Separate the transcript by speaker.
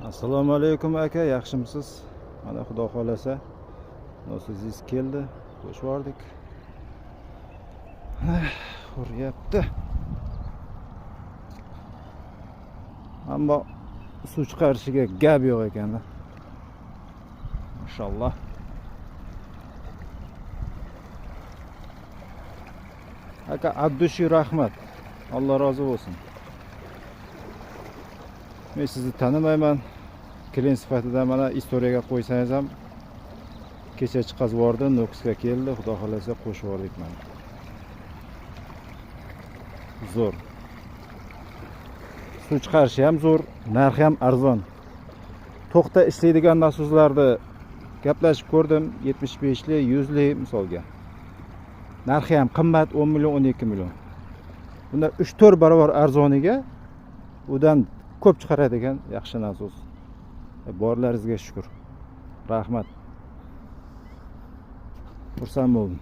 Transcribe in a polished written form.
Speaker 1: Assalomu alaykum aka, yaxshimisiz? Mana xudo xolasa nosizligingiz keldi, qo'shib yubordik. Uryapti. Ammo suv chiqarishiga gap yo'q ekan. Mashalloh. Aka Abdushi rahmat. Alloh rozi bo'lsin. Men sizni tanimayman. Klient sifatida mana istoriyaga qo'ysangiz ham kecha chiqazib yubordi, Nukusga keldi, xudo xolasa qo'shib yubordik mana. Zo'r. Suv chiqarishi ham zo'r, narxi ham arzon. To'xta ishlaydigan nasoslarni gaplashib ko'rdim, 75 li, 100 li misolga. Narxi ham qimmat, 10 million, 12 million. Bunda 3-4 barobar arzoniga udan ko'p chiqaradigan yaxshi nasos. Borlaringizga shukr. Rahmat. Xursand bo'ldim.